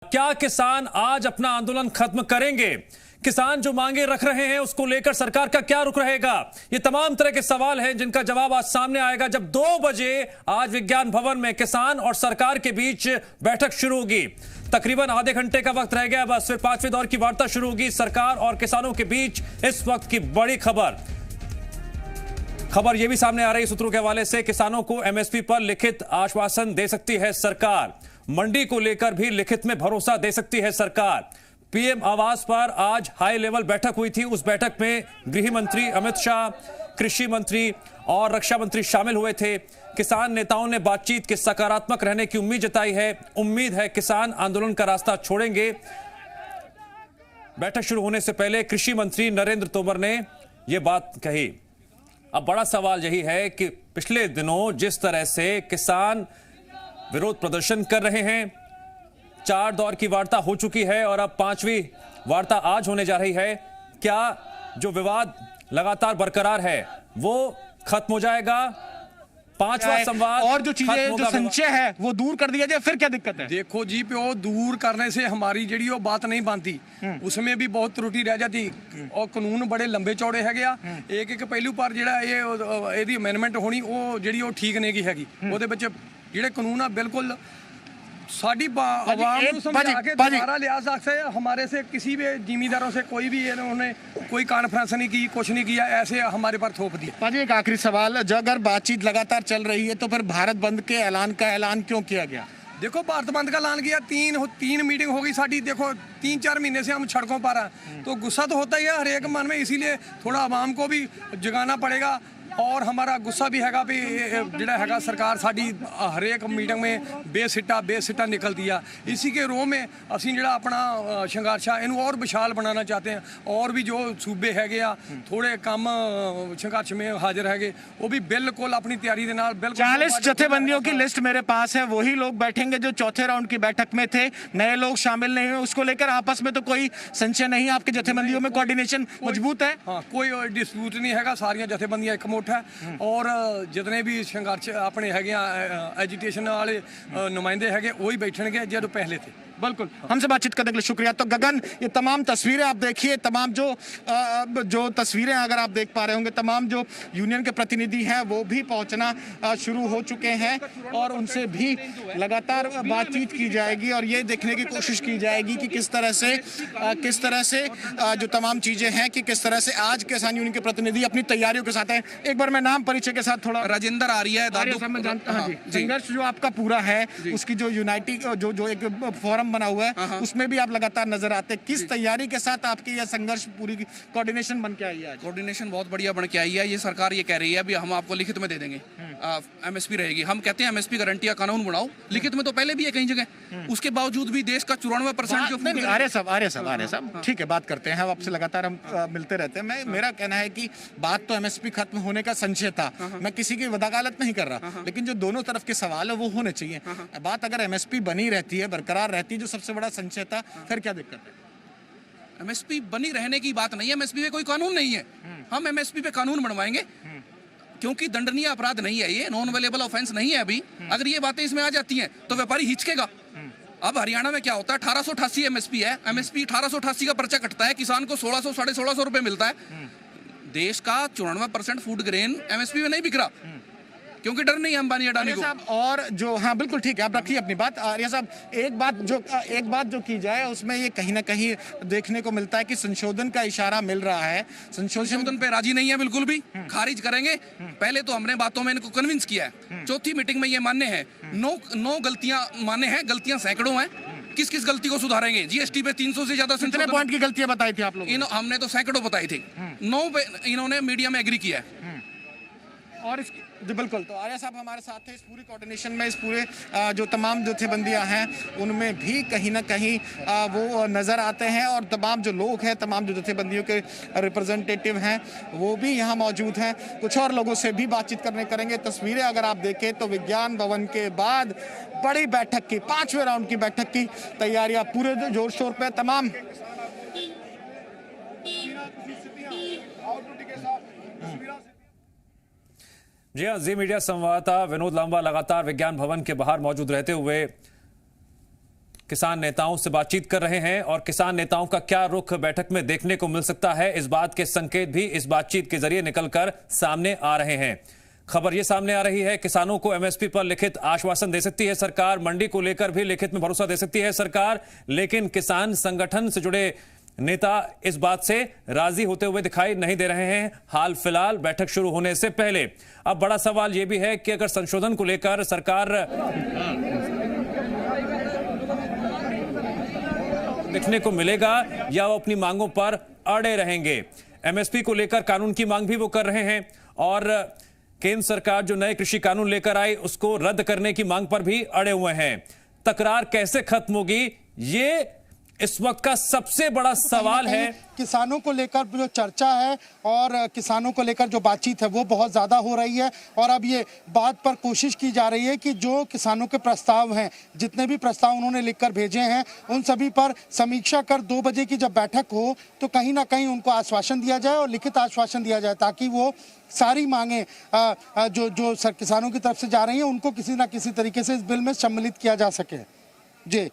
क्या किसान आज अपना आंदोलन खत्म करेंगे? किसान जो मांगे रख रहे हैं उसको लेकर सरकार का क्या रुख रहेगा? ये तमाम तरह के सवाल हैं जिनका जवाब आज सामने आएगा जब 2 बजे आज विज्ञान भवन में किसान और सरकार के बीच बैठक शुरू होगी। तकरीबन आधे घंटे का वक्त रह गया, बस फिर 5वें दौर की वार्ता शुरू होगी सरकार और किसानों के बीच। इस वक्त की बड़ी खबर यह भी सामने आ रही सूत्रों के हवाले से, किसानों को एमएसपी पर लिखित आश्वासन दे सकती है सरकार। मंडी को लेकर भी लिखित में भरोसा दे सकती है सरकार। पीएम आवास पर आज हाई लेवल बैठक हुई थी। उस बैठक में गृह मंत्री अमित शाह, कृषि मंत्री और रक्षा मंत्री शामिल हुए थे। किसान नेताओं ने बातचीत के सकारात्मक रहने की उम्मीद जताई है। उम्मीद है किसान आंदोलन का रास्ता छोड़ेंगे। बैठक शुरू होने से पहले कृषि मंत्री नरेंद्र तोमर ने यह बात कही। अब बड़ा सवाल यही है कि पिछले दिनों जिस तरह से किसान विरोध प्रदर्शन कर रहे हैं, 4 दौर की वार्ता हो चुकी है और अब 5वीं वार्ता आज होने जा रही है। क्या जो विवाद लगातार बरकरार है वो खत्म हो जाएगा? 5वां संवाद और जो चीजें जो संशय है वो दूर कर दिया जाए, फिर क्या दिक्कत है? देखो जी, वो दूर करने से हमारी जी वो बात नहीं बनती, उसमें भी बहुत त्रुटि रह जाती और कानून बड़े लंबे चौड़े है गया। एक पहलू पर ये अमेंडमेंट होनी वो जी ठीक नहीं की हैगी। ਉਹਦੇ ਵਿੱਚ ਜਿਹੜੇ कानून आ बिल्कुल साड़ी आवाम को समझा के दोबारा लिया सकते हैं। हमारे से किसी भी जिम्मेदारों से कोई भी इन्होंने कोई कॉन्फ्रेंस नहीं की, कुछ नहीं किया, ऐसे हमारे पर थोप दिया। पाजी, एक आखिरी सवाल, जो अगर बातचीत लगातार चल रही है तो फिर भारत बंद के ऐलान क्यों किया गया? देखो, भारत बंद का ऐलान किया, तीन मीटिंग हो गई साड़ी। देखो 3-4 महीने से हम सड़कों पर हैं, तो गुस्सा तो होता ही है हर एक मन में, इसीलिए थोड़ा आवाम को भी जगाना पड़ेगा। और हमारा गुस्सा भी हैगा भी जिहड़ा हैगा सरकार साड़ी हर एक मीटिंग में बेसिट्टा निकलती है। इसी के रोह में असीं जिहड़ा अपना संघर्ष है इनू और विशाल बनाना चाहते हैं। और भी जो सूबे हैगे आ थोड़े कम संघर्ष में हाजिर हैगे, वो भी बिल्कुल अपनी तैयारी के नाल बिल्कुल 40 जथेबंदियों की लिस्ट मेरे पास है। वही लोग बैठेंगे जो चौथे राउंड की बैठक में थे, नए लोग शामिल नहीं हुए। उसको लेकर आपस में तो कोई संशय नहीं? आपकी जथेबंदियों में कोऑर्डिनेशन मजबूत है? हाँ, कोई डिस्प्यूट नहीं हैगा, सारियां जथेबंदियां एक मुठ है। और जितने भी संघर्ष अपने हैगे एजुटेशन वाले नुमाइंदे हैगे वही बैठेंगे जो पहले थे। बिल्कुल, हमसे बातचीत करने के लिए शुक्रिया। तो गगन, ये तमाम तस्वीरें आप देखिए, तमाम जो तस्वीरें अगर आप देख पा रहे होंगे, तमाम जो यूनियन के प्रतिनिधि हैं वो भी पहुंचना शुरू हो चुके हैं और उनसे भी लगातार बातचीत की जाएगी और ये देखने की कोशिश की जाएगी कि किस तरह से जो तमाम चीजें हैं कि किस तरह से आज किसान यूनियन के प्रतिनिधि अपनी तैयारियों के साथ हैं। एक बार मैं नाम परिचय के साथ थोड़ा। राजेंद्र आर्य है। संघर्ष जो आपका पूरा है उसकी जो यूनाइटेड जो एक फोरम बना हुआ है उसमें भी आप लगातार नजर आते हैं। किस तैयारी के साथ आपकी यह संघर्ष पूरी कोऑर्डिनेशन बन के आई है? कोऑर्डिनेशन बहुत बढ़िया बन के आई है। ये सरकार ये कह रही है अभी हम आपको लिखित में दे देंगे, एमएसपी रहेगी। हम कहते हैं एमएसपी गारंटी का कानून बनाओ, लिखित में तो पहले भी है कई जगह। उसके बावजूद भी देश का 94% आर्य साहब ठीक है, बात करते हैं आपसे, लगातार हम मिलते रहते हैं। मेरा कहना है कि बात तो एमएसपी खत्म होने का संशय था, मैं किसी की वकालत नहीं कर रहा, लेकिन जो दोनों तरफ के सवाल है वो होने चाहिए। बात अगर एमएसपी बनी रहती है, बरकरार रहती है, जो सबसे बड़ा संशय था, फिर क्या दिक्कत है? एमएसपी बनी रहने की बात नहीं है, एमएसपी पे कोई कानून नहीं है। हम एमएसपी पे कानून बनवाएंगे क्योंकि दंडनीय अपराध नहीं है, ये नॉन अवेलेबल ऑफेंस नहीं है अभी। अगर ये बातें इसमें आ जाती हैं तो व्यापारी हिचकेगा। अब हरियाणा में क्या होता है, 1888 एमएसपी है, एमएसपी 1888 का पर्चा कटता है, किसान को 1600 1650 रुपए मिलता है। देश का 94% फूड ग्रेन एमएसपी में नहीं बिक रहा क्योंकि डर नहीं है अंबानी अडानी को। और जो हाँ बिल्कुल ठीक है, आप रखिए अपनी बात। आर्य साहब, एक बात जो की जाए उसमें ये कहीं ना कहीं देखने को मिलता है कि संशोधन का इशारा मिल रहा है। संशोधन पे राजी नहीं है, बिल्कुल भी खारिज करेंगे। पहले तो हमने बातों में इनको कन्विंस किया है, चौथी मीटिंग में ये मान्य है। 9 गलतियां माने हैं, गलतियां सैकड़ों हैं। किस गलती को सुधारेंगे? जीएसटी पे 300 से ज्यादा कितने पॉइंट की गलतियां बताई थी आप लोग? हमने तो सैकड़ों बताई थी, 9 पे इन्होंने मीडिया में एग्री किया है। और जी बिल्कुल, तो आर्य साहब हमारे साथ थे इस पूरी कोऑर्डिनेशन में। इस पूरे जो तमाम जथेबंदियां हैं उनमें भी कहीं ना कहीं वो नज़र आते हैं और तमाम जो लोग हैं, तमाम जो जथेबंदियों के रिप्रेजेंटेटिव हैं वो भी यहाँ मौजूद हैं। कुछ और लोगों से भी बातचीत करेंगे। तस्वीरें अगर आप देखें तो विज्ञान भवन के बाद बड़ी बैठक की 5वें राउंड की बैठक की तैयारियाँ पूरे जोर शोर पे। तमाम जी हाँ, जी मीडिया संवाददाता विनोद लांबा लगातार विज्ञान भवन के बाहर मौजूद रहते हुए किसान नेताओं से बातचीत कर रहे हैं और किसान नेताओं का क्या रुख बैठक में देखने को मिल सकता है, इस बात के संकेत भी इस बातचीत के जरिए निकलकर सामने आ रहे हैं। खबर यह सामने आ रही है, किसानों को एमएसपी पर लिखित आश्वासन दे सकती है सरकार, मंडी को लेकर भी लिखित में भरोसा दे सकती है सरकार, लेकिन किसान संगठन से जुड़े नेता इस बात से राजी होते हुए दिखाई नहीं दे रहे हैं हाल फिलहाल बैठक शुरू होने से पहले। अब बड़ा सवाल यह भी है कि अगर संशोधन को लेकर सरकार देखने को मिलेगा या वो अपनी मांगों पर अड़े रहेंगे। एमएसपी को लेकर कानून की मांग भी वो कर रहे हैं और केंद्र सरकार जो नए कृषि कानून लेकर आई उसको रद्द करने की मांग पर भी अड़े हुए हैं। तकरार कैसे खत्म होगी, ये इस वक्त का सबसे बड़ा सवाल है। किसानों को लेकर जो चर्चा है और किसानों को लेकर जो बातचीत है वो बहुत ज़्यादा हो रही है और अब ये बात पर कोशिश की जा रही है कि जो किसानों के प्रस्ताव हैं, जितने भी प्रस्ताव उन्होंने लिखकर भेजे हैं, उन सभी पर समीक्षा कर 2 बजे की जब बैठक हो तो कहीं ना कहीं उनको आश्वासन दिया जाए और लिखित आश्वासन दिया जाए ताकि वो सारी मांगें जो किसानों की तरफ से जा रही हैं उनको किसी ना किसी तरीके से इस बिल में सम्मिलित किया जा सके। जी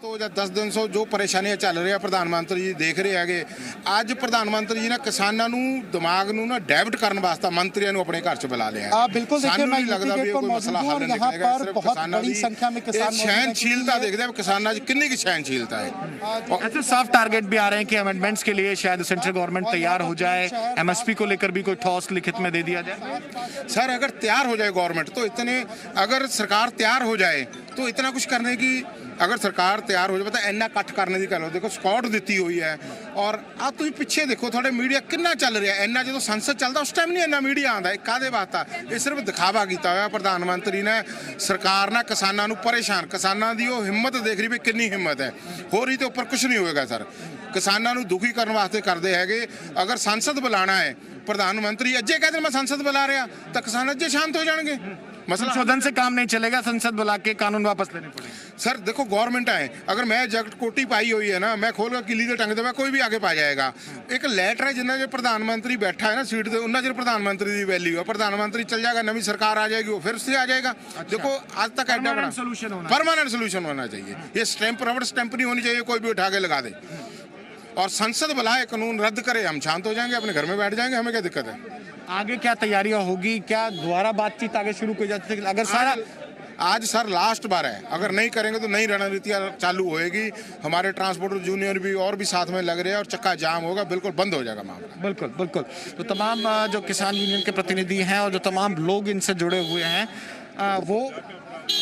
तो 10 दिन से जो परेशानियां चल रही है प्रधानमंत्री जी देख रहे हैं। आज प्रधानमंत्री जी ने किसानों दिमाग ना डाइवर्ट करने वास्ते मंत्रियों अपने घर च बुला लिया। बिल्कुल देखिए, मैं लगता भी कोई मसला हल नहीं निकलेगा। सिर्फ बहुत बड़ी संख्या में किसान सहनशीलता देखते हैं, किसानों कितनी की सहनशीलता है। ऐसे साफ टारगेट भी आ रहे हैं कि अमेंडमेंट्स के लिए शायद सेंट्रल गवर्नमेंट तैयार हो जाए, एमएसपी को लेकर भी कोई ठोस लिखित में दे दिया जाए। सर अगर तैयार हो जाए गवर्नमेंट तो इतने, अगर सरकार तैयार हो जाए तो इतना कुछ करने की, अगर सरकार तैयार हो जाए पता इन्ना कट करने की गल। देखो स्कॉट दी हुई है और आ तुम पिछे देखो थोड़े मीडिया कितना चल रहा है। इन्ना जो संसद चलता उस टाइम नहीं इन्ना मीडिया आता, कादे वास्ता ये सिर्फ दिखावा किया हुआ प्रधानमंत्री ने। सरकार ना किसानों को परेशान, किसानों की हिम्मत देख रही भी कितनी हिम्मत है, हो रही तो उपर कुछ नहीं होएगा सर। किसानों को दुखी करने वास्ते करते हैं। अगर संसद बुलाना है, प्रधानमंत्री अजे कहते मैं संसद बुला रहा तो किसान अजे शांत हो जाएंगे। संशोधन से काम नहीं चलेगा, संसद बुला के कानून वापस लेने पड़ेंगे। सर देखो गवर्नमेंट है, अगर मैं जैकेट कोटी पाई हुई है ना, मैं खोल कर किली से टंग दे कोई भी आगे पा जाएगा। एक लैटर है जिन्ना जो प्रधानमंत्री बैठा है ना सीट पे, उन्ना जो प्रधानमंत्री की वैल्यू है। प्रधानमंत्री चल जाएगा, नवी सरकार आ जाएगी, वो फिर से आ जाएगा। देखो आज तक परमानेंट सोल्यूशन होना चाहिए। ये स्टैंप रबड़ स्टैंप नहीं होनी चाहिए, कोई भी उठा के लगा दे। और संसद बुलाए, कानून रद्द करे, हम शांत हो जाएंगे, अपने घर में बैठ जाएंगे। हमें क्या दिक्कत है? आगे क्या तैयारियां होगी, क्या दोबारा बातचीत आगे शुरू की जाती है? अगर सारा आज सर लास्ट बार है, अगर नहीं करेंगे तो नई रणनीतियां चालू होएगी। हमारे ट्रांसपोर्टर जूनियर भी और भी साथ में लग रहे हैं और चक्का जाम होगा, बिल्कुल बंद हो जाएगा मामला। बिल्कुल बिल्कुल। तो तमाम जो किसान यूनियन के प्रतिनिधि हैं और जो तमाम लोग इनसे जुड़े हुए हैं, वो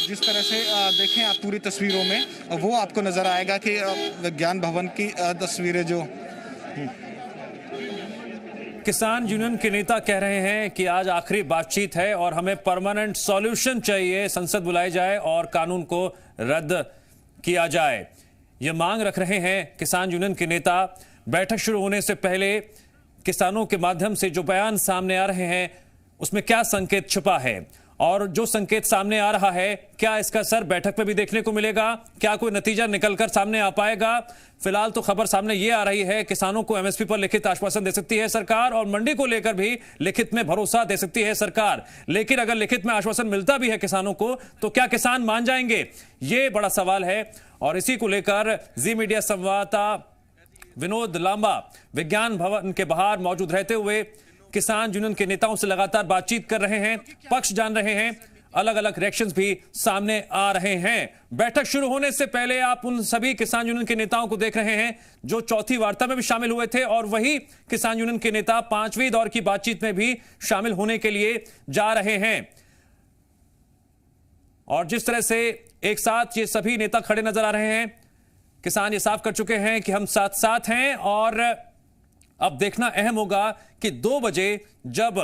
जिस तरह से देखें आप पूरी तस्वीरों में, वो आपको नजर आएगा कि विज्ञान भवन की तस्वीरें जो किसान यूनियन के नेता कह रहे हैं कि आज आखिरी बातचीत है और हमें परमानेंट सॉल्यूशन चाहिए, संसद बुलाई जाए और कानून को रद्द किया जाए। यह मांग रख रहे हैं किसान यूनियन के नेता। बैठक शुरू होने से पहले किसानों के माध्यम से जो बयान सामने आ रहे हैं उसमें क्या संकेत छुपा है और जो संकेत सामने आ रहा है क्या इसका असर बैठक में भी देखने को मिलेगा, क्या कोई नतीजा निकलकर सामने आ पाएगा? फिलहाल तो खबर सामने ये आ रही है, किसानों को एमएसपी पर लिखित आश्वासन दे सकती है सरकार और मंडी को लेकर भी लिखित में भरोसा दे सकती है सरकार। लेकिन अगर लिखित में आश्वासन मिलता भी है किसानों को तो क्या किसान मान जाएंगे, ये बड़ा सवाल है। और इसी को लेकर जी मीडिया संवाददाता विनोद लांबा विज्ञान भवन के बाहर मौजूद रहते हुए किसान यूनियन के नेताओं से लगातार बातचीत कर रहे हैं, पक्ष जान रहे हैं, अलग अलग रिएक्शंस भी सामने आ रहे हैं। बैठक शुरू होने से पहले आप उन सभी किसान यूनियन के नेताओं को देख रहे हैं जो चौथी वार्ता में भी शामिल हुए थे और वही किसान यूनियन के नेता 5वीं दौर की बातचीत में भी शामिल होने के लिए जा रहे हैं। और जिस तरह से एक साथ ये सभी नेता खड़े नजर आ रहे हैं, किसान ये साफ कर चुके हैं कि हम साथ साथ हैं और अब देखना अहम होगा कि 2 बजे जब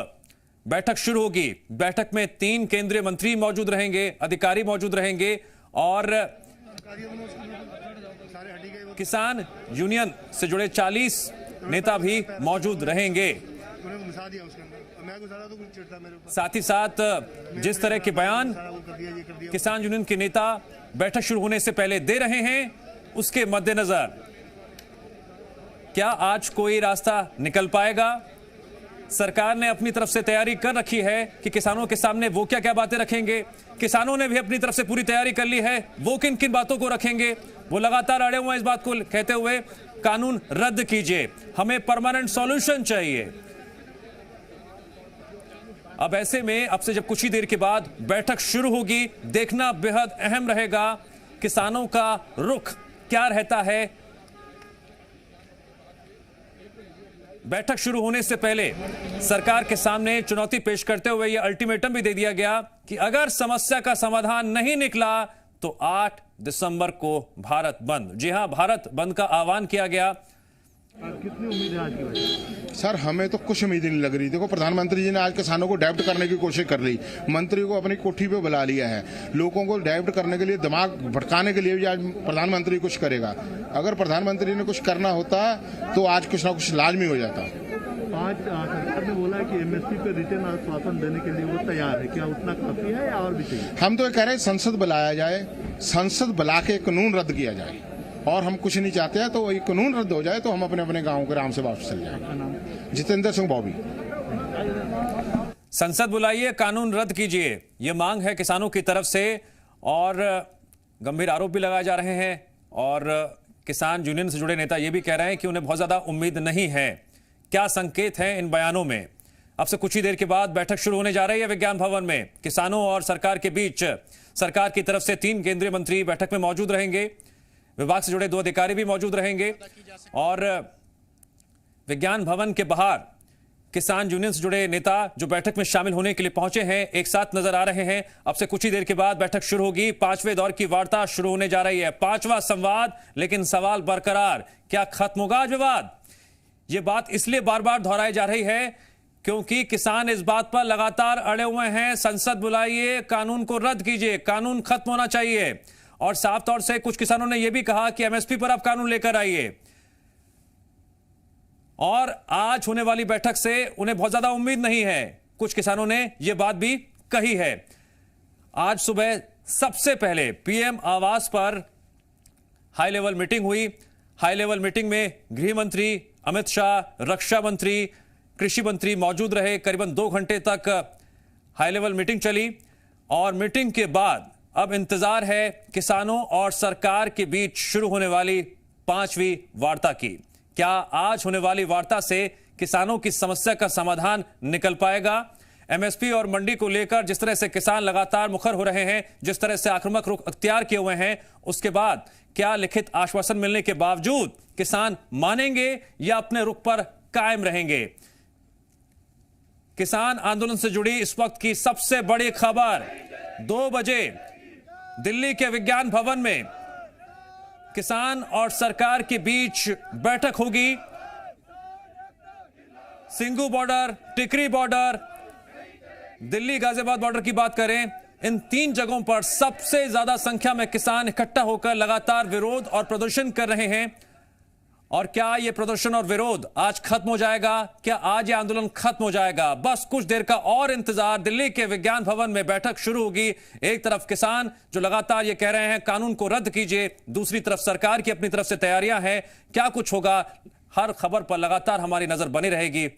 बैठक शुरू होगी, बैठक में 3 केंद्रीय मंत्री मौजूद रहेंगे, अधिकारी मौजूद रहेंगे और किसान यूनियन से जुड़े 40 नेता भी मौजूद रहेंगे। साथ ही साथ जिस तरह के बयान किसान यूनियन के नेता बैठक शुरू होने से पहले दे रहे हैं, उसके मद्देनजर क्या आज कोई रास्ता निकल पाएगा? सरकार ने अपनी तरफ से तैयारी कर रखी है कि किसानों के सामने वो क्या क्या बातें रखेंगे। किसानों ने भी अपनी तरफ से पूरी तैयारी कर ली है, वो किन किन बातों को रखेंगे। वो लगातार अड़े हुए हैं इस बात को कहते हुए कानून रद्द कीजिए, हमें परमानेंट सॉल्यूशन चाहिए। अब ऐसे में अब से जब कुछ ही देर के बाद बैठक शुरू होगी, देखना बेहद अहम रहेगा किसानों का रुख क्या रहता है। बैठक शुरू होने से पहले सरकार के सामने चुनौती पेश करते हुए यह अल्टीमेटम भी दे दिया गया कि अगर समस्या का समाधान नहीं निकला तो 8 दिसंबर को भारत बंद। जी हां, भारत बंद का आह्वान किया गया। कितनी उम्मीद है आज की वजह? सर हमें तो कुछ उम्मीद नहीं लग रही। देखो प्रधानमंत्री जी ने आज किसानों को डाइवर्ट करने की कोशिश कर ली, मंत्री को अपनी कोठी पे बुला लिया है, लोगों को डाइवर्ट करने के लिए, दिमाग भटकाने के लिए भी आज प्रधानमंत्री कुछ करेगा। अगर प्रधानमंत्री ने कुछ करना होता तो आज कुछ ना कुछ लाजमी हो जाता। आज सरकार ने बोला कि एमएसपी पे रिटर्न आश्वासन देने के लिए वो तैयार है, क्या उतना काफी है या और भी चाहिए? हम तो ये कह रहे हैं संसद बुलाया जाए, संसद बुला के कानून रद्द किया जाए, और हम कुछ नहीं चाहते हैं। तो वही कानून रद्द हो जाए तो हम अपने अपने गाँव के आराम से वापस चल जाए। जितेंद्र सिंह बॉबी। संसद बुलाइए, कानून रद्द कीजिए, ये मांग है किसानों की तरफ से और गंभीर आरोप भी लगाए जा रहे हैं। और किसान यूनियन से जुड़े नेता ये भी कह रहे हैं कि उन्हें बहुत ज्यादा उम्मीद नहीं है। क्या संकेत हैं इन बयानों में? अब से कुछ ही देर के बाद बैठक शुरू होने जा रही है विज्ञान भवन में किसानों और सरकार के बीच। सरकार की तरफ से 3 केंद्रीय मंत्री बैठक में मौजूद रहेंगे, विभाग से जुड़े 2 अधिकारी भी मौजूद रहेंगे और विज्ञान भवन के बाहर किसान यूनियन से जुड़े नेता जो बैठक में शामिल होने के लिए पहुंचे हैं एक साथ नजर आ रहे हैं। अब से कुछ ही देर के बाद बैठक शुरू होगी, 5वें दौर की वार्ता शुरू होने जा रही है। 5वां संवाद, लेकिन सवाल बरकरार, क्या खत्म होगा आज विवाद? यह बात इसलिए बार बार दोहराई जा रही है क्योंकि किसान इस बात पर लगातार अड़े हुए हैं, संसद बुलाइए, कानून को रद्द कीजिए, कानून खत्म होना चाहिए। और साफ तौर से कुछ किसानों ने यह भी कहा कि एमएसपी पर आप कानून लेकर आइए। और आज होने वाली बैठक से उन्हें बहुत ज्यादा उम्मीद नहीं है। कुछ किसानों ने यह बात भी कही है। आज सुबह सबसे पहले पीएम आवास पर हाई लेवल मीटिंग हुई। हाई लेवल मीटिंग में गृह मंत्री अमित शाह, रक्षा मंत्री, कृषि मंत्री मौजूद रहे। करीबन 2 घंटे तक हाई लेवल मीटिंग चली और मीटिंग के बाद अब इंतजार है किसानों और सरकार के बीच शुरू होने वाली 5वीं वार्ता की। क्या आज होने वाली वार्ता से किसानों की समस्या का समाधान निकल पाएगा? एमएसपी और मंडी को लेकर जिस तरह से किसान लगातार मुखर हो रहे हैं, जिस तरह से आक्रामक रुख अख्तियार किए हुए हैं, उसके बाद क्या लिखित आश्वासन मिलने के बावजूद किसान मानेंगे या अपने रुख पर कायम रहेंगे? किसान आंदोलन से जुड़ी इस वक्त की सबसे बड़ी खबर, 2 बजे दिल्ली के विज्ञान भवन में किसान और सरकार के बीच बैठक होगी। सिंघू बॉर्डर, टिकरी बॉर्डर, दिल्ली गाजियाबाद बॉर्डर की बात करें, इन 3 जगहों पर सबसे ज्यादा संख्या में किसान इकट्ठा होकर लगातार विरोध और प्रदर्शन कर रहे हैं। और क्या यह प्रदर्शन और विरोध आज खत्म हो जाएगा? क्या आज यह आंदोलन खत्म हो जाएगा? बस कुछ देर का और इंतजार। दिल्ली के विज्ञान भवन में बैठक शुरू होगी। एक तरफ किसान जो लगातार ये कह रहे हैं कानून को रद्द कीजिए, दूसरी तरफ सरकार की अपनी तरफ से तैयारियां हैं। क्या कुछ होगा, हर खबर पर लगातार हमारी नजर बनी रहेगी।